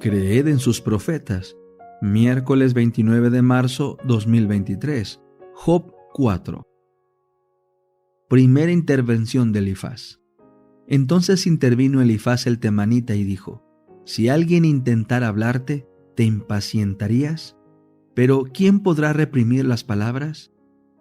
Creed en sus profetas. Miércoles 29 de marzo 2023. Job 4. Primera intervención de Elifaz. Entonces intervino Elifaz el temanita y dijo: Si alguien intentara hablarte, ¿te impacientarías? Pero ¿quién podrá reprimir las palabras?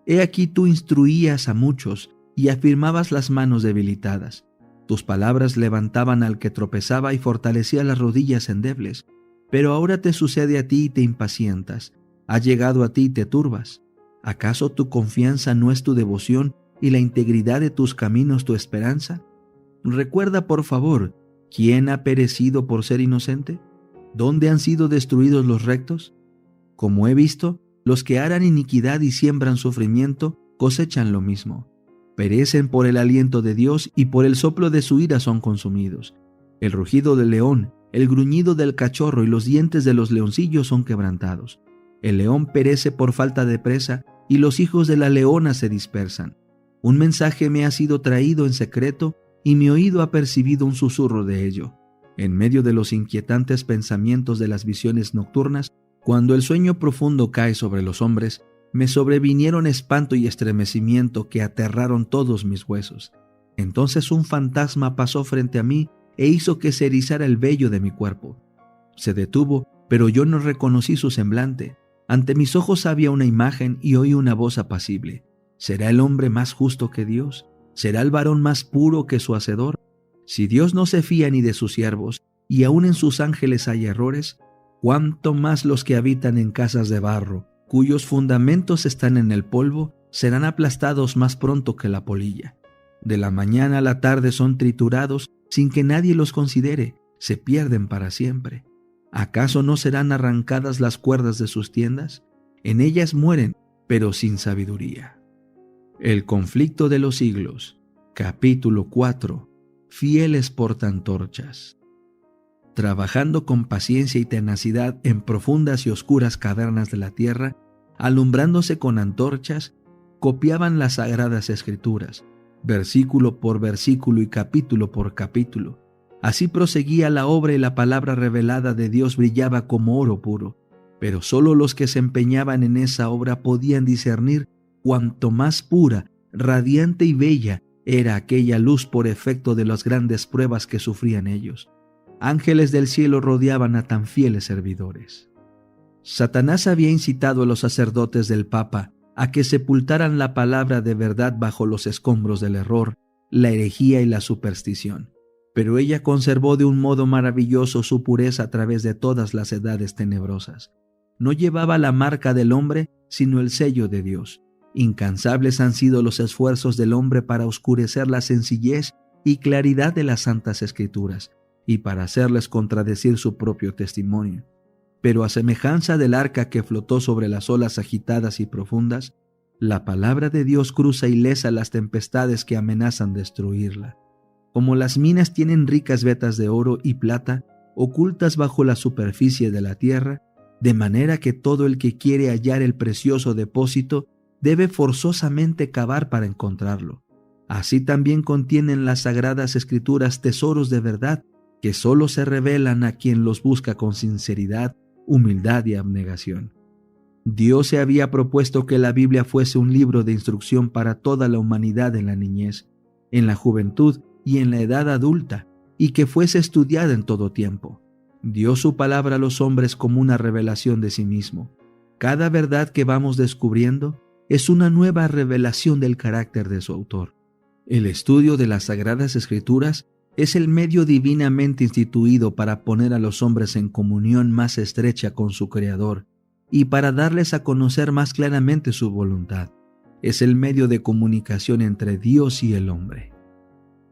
He aquí tú instruías a muchos y afirmabas las manos debilitadas. Tus palabras levantaban al que tropezaba y fortalecían las rodillas endebles. Pero ahora te sucede a ti y te impacientas. Ha llegado a ti y te turbas. ¿Acaso tu confianza no es tu devoción y la integridad de tus caminos tu esperanza? Recuerda, por favor, ¿quién ha perecido por ser inocente? ¿Dónde han sido destruidos los rectos? Como he visto, los que aran iniquidad y siembran sufrimiento cosechan lo mismo. Perecen por el aliento de Dios y por el soplo de su ira son consumidos. El rugido del león, el gruñido del cachorro y los dientes de los leoncillos son quebrantados. El león perece por falta de presa y los hijos de la leona se dispersan. Un mensaje me ha sido traído en secreto y mi oído ha percibido un susurro de ello. En medio de los inquietantes pensamientos de las visiones nocturnas, cuando el sueño profundo cae sobre los hombres, me sobrevinieron espanto y estremecimiento que aterraron todos mis huesos. Entonces un fantasma pasó frente a mí e hizo que se erizara el vello de mi cuerpo. Se detuvo, pero yo no reconocí su semblante. Ante mis ojos había una imagen y oí una voz apacible. ¿Será el hombre más justo que Dios? ¿Será el varón más puro que su Hacedor? Si Dios no se fía ni de sus siervos, y aun en sus ángeles hay errores, ¿cuánto más los que habitan en casas de barro, cuyos fundamentos están en el polvo, serán aplastados más pronto que la polilla? De la mañana a la tarde son triturados sin que nadie los considere, se pierden para siempre. ¿Acaso no serán arrancadas las cuerdas de sus tiendas? En ellas mueren, pero sin sabiduría. El conflicto de los siglos. Capítulo 4. Fieles portaantorchas. Trabajando con paciencia y tenacidad en profundas y oscuras cavernas de la tierra, alumbrándose con antorchas, copiaban las sagradas escrituras, versículo por versículo y capítulo por capítulo. Así proseguía la obra y la palabra revelada de Dios brillaba como oro puro, pero solo los que se empeñaban en esa obra podían discernir cuánto más pura, radiante y bella era aquella luz por efecto de las grandes pruebas que sufrían ellos. Ángeles del cielo rodeaban a tan fieles servidores. Satanás había incitado a los sacerdotes del Papa a que sepultaran la palabra de verdad bajo los escombros del error, la herejía y la superstición. Pero ella conservó de un modo maravilloso su pureza a través de todas las edades tenebrosas. No llevaba la marca del hombre, sino el sello de Dios. Incansables han sido los esfuerzos del hombre para oscurecer la sencillez y claridad de las santas escrituras, y para hacerles contradecir su propio testimonio. Pero a semejanza del arca que flotó sobre las olas agitadas y profundas, la palabra de Dios cruza ilesa las tempestades que amenazan destruirla. Como las minas tienen ricas vetas de oro y plata ocultas bajo la superficie de la tierra, de manera que todo el que quiere hallar el precioso depósito debe forzosamente cavar para encontrarlo. Así también contienen las sagradas escrituras tesoros de verdad que solo se revelan a quien los busca con sinceridad, humildad y abnegación. Dios se había propuesto que la Biblia fuese un libro de instrucción para toda la humanidad en la niñez, en la juventud y en la edad adulta, y que fuese estudiada en todo tiempo. Dio su palabra a los hombres como una revelación de sí mismo. Cada verdad que vamos descubriendo es una nueva revelación del carácter de su autor. El estudio de las Sagradas Escrituras es el medio divinamente instituido para poner a los hombres en comunión más estrecha con su Creador y para darles a conocer más claramente su voluntad. Es el medio de comunicación entre Dios y el hombre.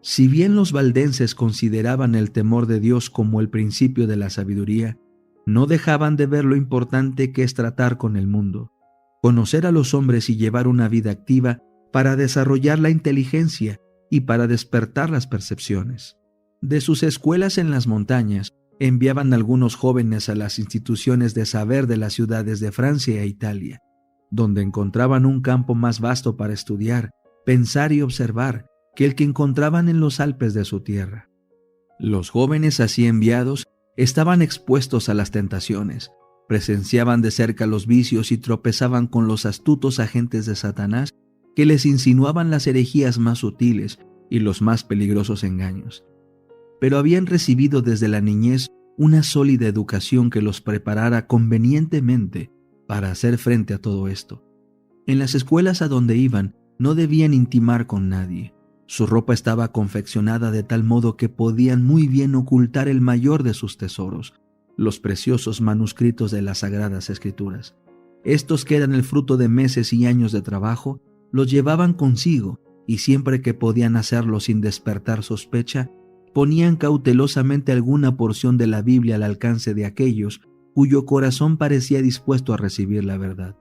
Si bien los valdenses consideraban el temor de Dios como el principio de la sabiduría, no dejaban de ver lo importante que es tratar con el mundo, conocer a los hombres y llevar una vida activa para desarrollar la inteligencia y para despertar las percepciones. De sus escuelas en las montañas, enviaban algunos jóvenes a las instituciones de saber de las ciudades de Francia e Italia, donde encontraban un campo más vasto para estudiar, pensar y observar que el que encontraban en los Alpes de su tierra. Los jóvenes así enviados estaban expuestos a las tentaciones, presenciaban de cerca los vicios y tropezaban con los astutos agentes de Satanás que les insinuaban las herejías más sutiles y los más peligrosos engaños. Pero habían recibido desde la niñez una sólida educación que los preparara convenientemente para hacer frente a todo esto. En las escuelas a donde iban no debían intimar con nadie. Su ropa estaba confeccionada de tal modo que podían muy bien ocultar el mayor de sus tesoros, los preciosos manuscritos de las Sagradas Escrituras. Estos, que eran el fruto de meses y años de trabajo, los llevaban consigo y siempre que podían hacerlo sin despertar sospecha, ponían cautelosamente alguna porción de la Biblia al alcance de aquellos cuyo corazón parecía dispuesto a recibir la verdad.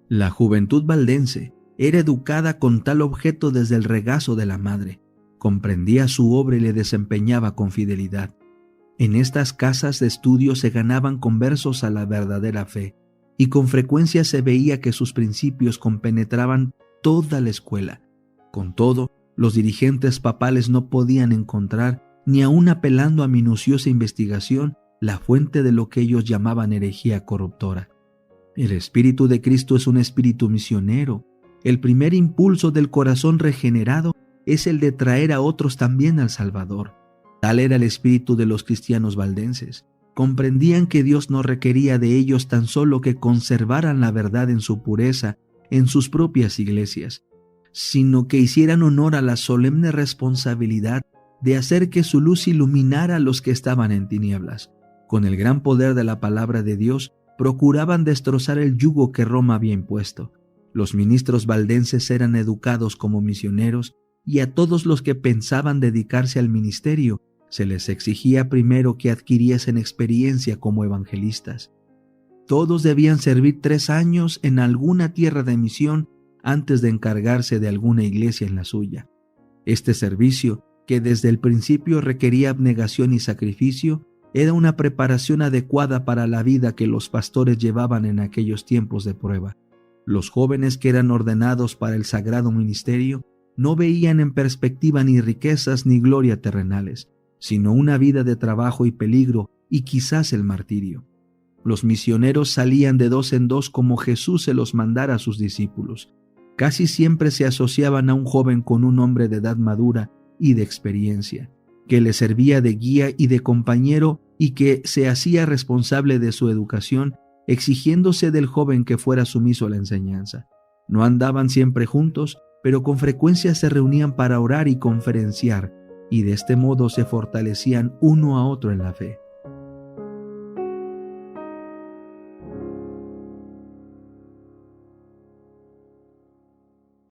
La juventud valdense era educada con tal objeto desde el regazo de la madre, comprendía su obra y le desempeñaba con fidelidad. En estas casas de estudio se ganaban conversos a la verdadera fe, y con frecuencia se veía que sus principios compenetraban toda la escuela. Con todo, los dirigentes papales no podían encontrar, ni aun apelando a minuciosa investigación, la fuente de lo que ellos llamaban herejía corruptora. El Espíritu de Cristo es un espíritu misionero. El primer impulso del corazón regenerado es el de traer a otros también al Salvador. Tal era el espíritu de los cristianos valdenses. Comprendían que Dios no requería de ellos tan solo que conservaran la verdad en su pureza en sus propias iglesias, sino que hicieran honor a la solemne responsabilidad de hacer que su luz iluminara a los que estaban en tinieblas. Con el gran poder de la palabra de Dios, procuraban destrozar el yugo que Roma había impuesto. Los ministros valdenses eran educados como misioneros y a todos los que pensaban dedicarse al ministerio se les exigía primero que adquiriesen experiencia como evangelistas. Todos debían servir 3 años en alguna tierra de misión antes de encargarse de alguna iglesia en la suya. Este servicio, que desde el principio requería abnegación y sacrificio, era una preparación adecuada para la vida que los pastores llevaban en aquellos tiempos de prueba. Los jóvenes que eran ordenados para el sagrado ministerio no veían en perspectiva ni riquezas ni gloria terrenales, sino una vida de trabajo y peligro y quizás el martirio. Los misioneros salían de 2 en 2 como Jesús se los mandara a sus discípulos. Casi siempre se asociaban a un joven con un hombre de edad madura y de experiencia, que le servía de guía y de compañero y que se hacía responsable de su educación, exigiéndose del joven que fuera sumiso a la enseñanza. No andaban siempre juntos, pero con frecuencia se reunían para orar y conferenciar, y de este modo se fortalecían uno a otro en la fe.